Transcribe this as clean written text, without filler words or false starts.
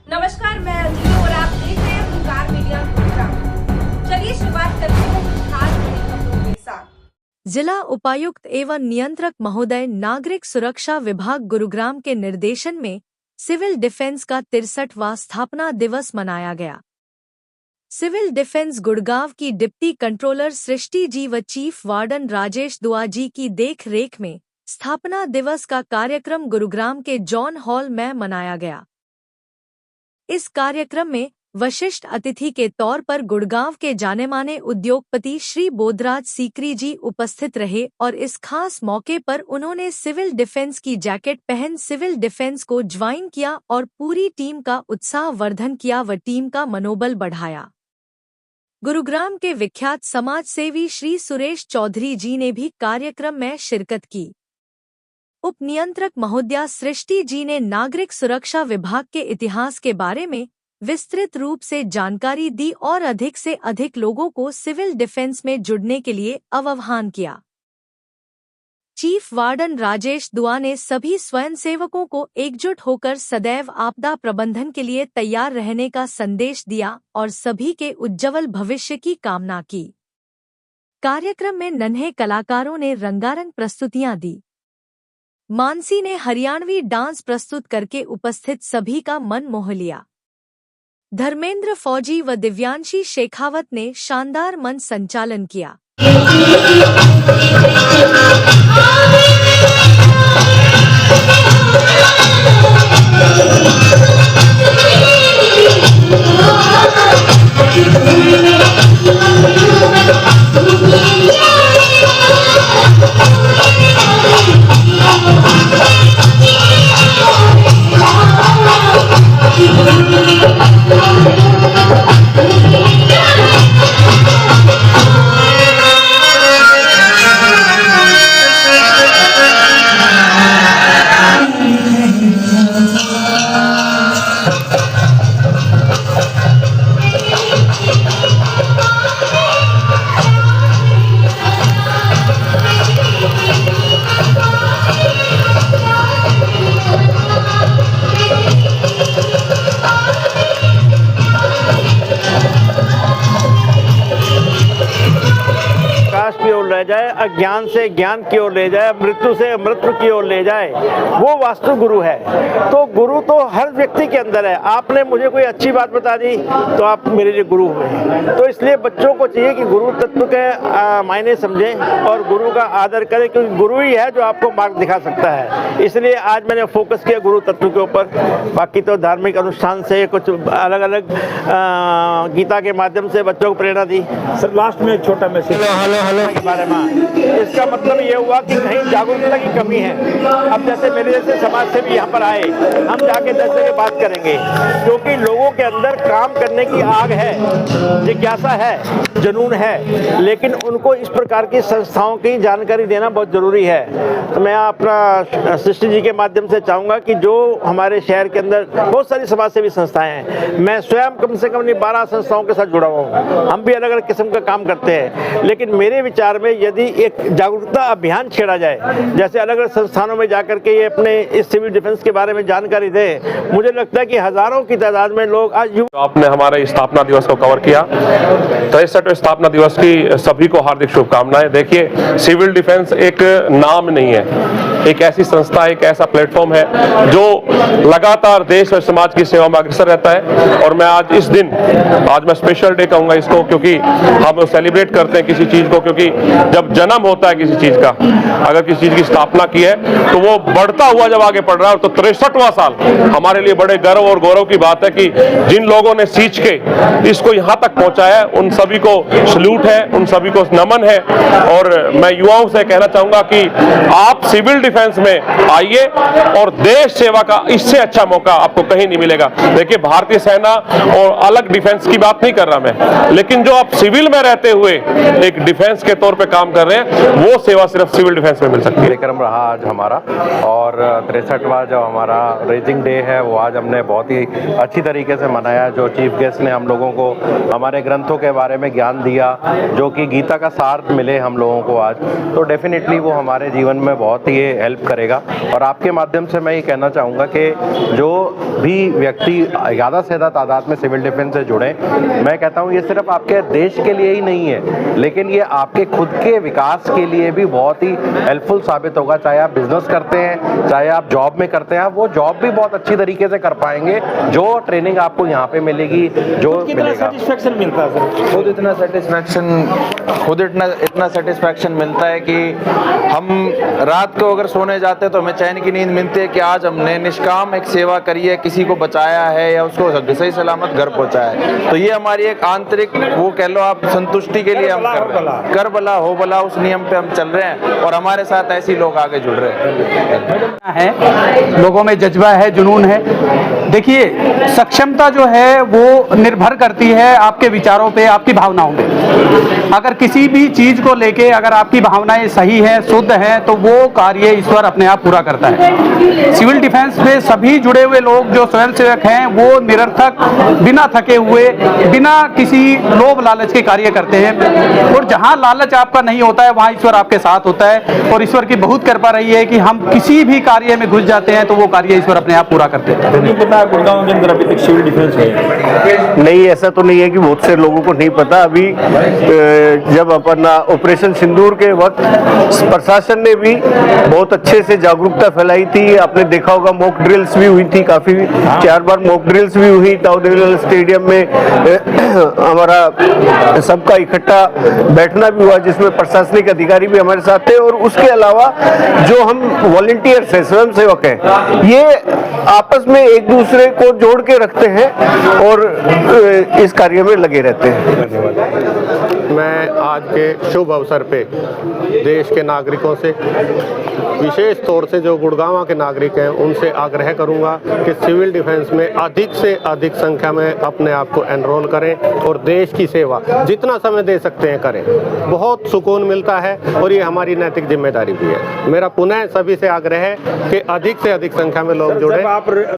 नमस्कार, मैं अंजलि और आप देख रहे हैं हुंकार मीडिया गुरुग्राम। चलिए शुरुआत करते हैं कुछ खास बड़ी खबरों के साथ। जिला उपायुक्त एवं नियंत्रक महोदय नागरिक सुरक्षा विभाग गुरुग्राम के निर्देशन में सिविल डिफेंस का 63वां स्थापना दिवस मनाया गया। सिविल डिफेंस गुड़गांव की डिप्टी कंट्रोलर सृष्टि जी व चीफ वार्डन राजेश दुआ जी की देख रेख में स्थापना दिवस का कार्यक्रम गुरुग्राम के जॉन हॉल में मनाया गया। इस कार्यक्रम में वशिष्ठ अतिथि के तौर पर गुड़गांव के जानेमाने उद्योगपति श्री बोधराज सीकरी जी उपस्थित रहे और इस खास मौके पर उन्होंने सिविल डिफेंस की जैकेट पहन सिविल डिफेंस को ज्वाइन किया और पूरी टीम का उत्साह वर्धन किया व टीम का मनोबल बढ़ाया। गुरुग्राम के विख्यात समाजसेवी श्री सुरेश चौधरी जी ने भी कार्यक्रम में शिरकत की। उप नियंत्रक महोदया सृष्टि जी ने नागरिक सुरक्षा विभाग के इतिहास के बारे में विस्तृत रूप से जानकारी दी और अधिक से अधिक लोगों को सिविल डिफेंस में जुड़ने के लिए आह्वान किया। चीफ वार्डन राजेश दुआ ने सभी स्वयंसेवकों को एकजुट होकर सदैव आपदा प्रबंधन के लिए तैयार रहने का संदेश दिया और सभी के उज्जवल भविष्य की कामना की। कार्यक्रम में नन्हे कलाकारों ने रंगारंग प्रस्तुतियां दी। मानसी ने हरियाणवी डांस प्रस्तुत करके उपस्थित सभी का मन मोह लिया। धर्मेंद्र फौजी व दिव्यांशी शेखावत ने शानदार मंच संचालन किया। की ओर ले जाए, अज्ञान से ज्ञान की ओर ले जाए, मृत्यु से मृत्यु की ओर ले जाए, वो वास्तु गुरु है। तो गुरु तो हर व्यक्ति के अंदर है। आपने मुझे कोई अच्छी बात बता दी तो आप मेरे लिए गुरु हुए। तो इसलिए बच्चों को चाहिए कि गुरु तत्व के मायने समझें और गुरु का आदर करें, क्योंकि गुरु ही है जो आपको मार्ग दिखा सकता है। इसलिए आज मैंने फोकस किया गुरु तत्व के ऊपर। बाकी तो धार्मिक अनुष्ठान से कुछ अलग अलग गीता के माध्यम से बच्चों को प्रेरणा दी। सर लास्ट में एक छोटा मैसेज के बारे में। इसका मतलब ये हुआ कि कहीं जागरूकता की कमी है। अब जैसे मेरे जैसे समाज से भी यहाँ पर आए, हम जाके जैसे बात करेंगे, क्योंकि लोगों के अंदर काम करने की आग है, जिज्ञासा है, जुनून है, लेकिन उनको इस प्रकार की संस्थाओं की जानकारी देना बहुत जरूरी है। तो मैं अपना सृष्टि जी के माध्यम से चाहूँगा कि जो हमारे शहर के अंदर बहुत सारी समाज सेवी संस्थाएं हैं, मैं स्वयं कम से कम 12 संस्थाओं के साथ जुड़ा हुआ हूँ। हम भी अलग अलग किस्म का काम करते हैं, लेकिन मेरे विचार में यदि एक जागरूकता अभियान छेड़ा जाए, जैसे अलग अलग संस्थानों में जाकर के ये अपने इस सिविल डिफेंस के बारे में जानकारी दें, मुझे लगता है कि हजारों की तादाद में लोग आज आपने हमारे स्थापना दिवस को कवर किया। 63वें स्थापना दिवस की सभी को हार्दिक शुभकामनाएं। देखिए, सिविल डिफेंस एक नाम नहीं है, एक ऐसी संस्था, एक ऐसा प्लेटफॉर्म है जो लगातार देश और समाज की सेवा में अग्रसर रहता है। और मैं आज मैं स्पेशल डे कहूंगा इसको, क्योंकि हम सेलिब्रेट करते हैं किसी चीज को, क्योंकि जब जन्म होता है किसी चीज का, अगर किसी चीज की स्थापना की है तो वो बढ़ता हुआ जब आगे बढ़ रहा है, तो 63वां साल हमारे लिए बड़े गर्व और गौरव की बात है कि जिन लोगों ने सींच के इसको यहाँ तक पहुंचाया है, उन सभी को सल्यूट है, उन सभी को नमन है। और मैं युवाओं से कहना चाहूंगा कि आप सिविल डिफेंस में आइए और देश सेवा का इससे अच्छा मौका आपको कहीं नहीं मिलेगा। देखिए, भारतीय सेना और अलग डिफेंस की बात नहीं कर रहा मैं, लेकिन जो आप सिविल में रहते हुए एक डिफेंस के तौर पे काम कर रहे हैं, वो सेवा सिर्फ सिविल डिफेंस में मिल सकती है। कार्यक्रम रहा आज हमारा, और 63वां जो हमारा रेजिंग डे है वो आज हमने बहुत ही अच्छी तरीके से मनाया। जो चीफ गेस्ट ने हम लोगों को हमारे ग्रंथों के बारे में ज्ञान दिया, जो कि गीता का सार मिले हम लोगों को आज, तो डेफिनेटली वो हमारे जीवन में बहुत ही हेल्प करेगा। और आपके माध्यम से मैं ये कहना चाहूँगा कि जो भी व्यक्ति ज़्यादा से ज़्यादा तादाद में सिविल डिफेंस से जुड़े, मैं कहता हूँ ये सिर्फ आपके देश के लिए ही नहीं है, लेकिन ये आपके खुद के विकास के लिए भी बहुत ही हेल्पफुल साबित होगा। चाहे आप बिजनेस करते हैं, चाहे आप जॉब में करते हैं, वो जॉब भी बहुत अच्छी तरीके से कर पाएंगे जो ट्रेनिंग आपको यहाँ पे मिलेगी, जो मिलेगा। सेटिस्फेक्शन मिलता है सर, खुद इतना सेटिस्फेक्शन मिलता है कि हम रात को अगर सोने जाते हैं तो हमें चैन की नींद मिलती है कि आज हमने निष्काम एक सेवा करी है, किसी को बचाया है या उसको सही सलामत घर पहुंचाया है। तो ये हमारी एक आंतरिक, वो कह लो आप, संतुष्टि के लिए हम कर रहे हैं। कर भला हो भला, उस नियम पे हम चल रहे हैं और हमारे साथ ऐसे ही लोग आगे जुड़ रहे हैं। लोगों में जज्बा है, जुनून है। देखिए, सक्षमता जो है वो निर्भर करती है आपके विचारों पे, आपकी भावनाओं पे। अगर किसी भी चीज को लेके अगर आपकी भावनाएं सही है, शुद्ध है, तो वो कार्य ईश्वर अपने आप पूरा करता है। सिविल डिफेंस में सभी जुड़े हुए लोग जो स्वयंसेवक हैं वो निरर्थक, बिना थके हुए, बिना किसी लोभ लालच के कार्य करते हैं। और जहां लालच आपका नहीं होता है वहां ईश्वर आपके साथ होता है। और ईश्वर की बहुत कृपा रही है कि हम किसी भी कार्य में घुस जाते हैं तो वो कार्य ईश्वर अपने आप पूरा करते हैं। गुड़गांव के अंदर अभी तक सिविल डिफेंस है नहीं, ऐसा तो नहीं है कि बहुत से लोगों को नहीं पता। अभी जब अपना ऑपरेशन सिंदूर के वक्त प्रशासन ने भी बहुत अच्छे से जागरूकता फैलाई थी। आपने देखा होगा मॉक ड्रिल्स भी हुई थी, काफी 4 बार मॉक ड्रिल्स भी हुई। ताउदेल स्टेडियम में हमारा सबका इकट्ठा बैठना भी हुआ जिसमें प्रशासनिक अधिकारी भी हमारे साथ थे। और उसके अलावा जो हम वॉलंटियर्स हैं, स्वयंसेवक हैं, ये आपस में एक दूसरे को जोड़ के रखते हैं और इस कार्य में लगे रहते हैं। मैं आज के शुभ अवसर पे देश के नागरिकों से, विशेष तौर से जो गुड़गांव के नागरिक हैं, उनसे आग्रह करूंगा कि सिविल डिफेंस में अधिक से अधिक संख्या में अपने आप को एनरोल करें और देश की सेवा जितना समय दे सकते हैं करें। बहुत सुकून मिलता है और ये हमारी नैतिक जिम्मेदारी भी है। मेरा पुनः सभी से आग्रह है कि अधिक से अधिक संख्या में लोग जुड़ें।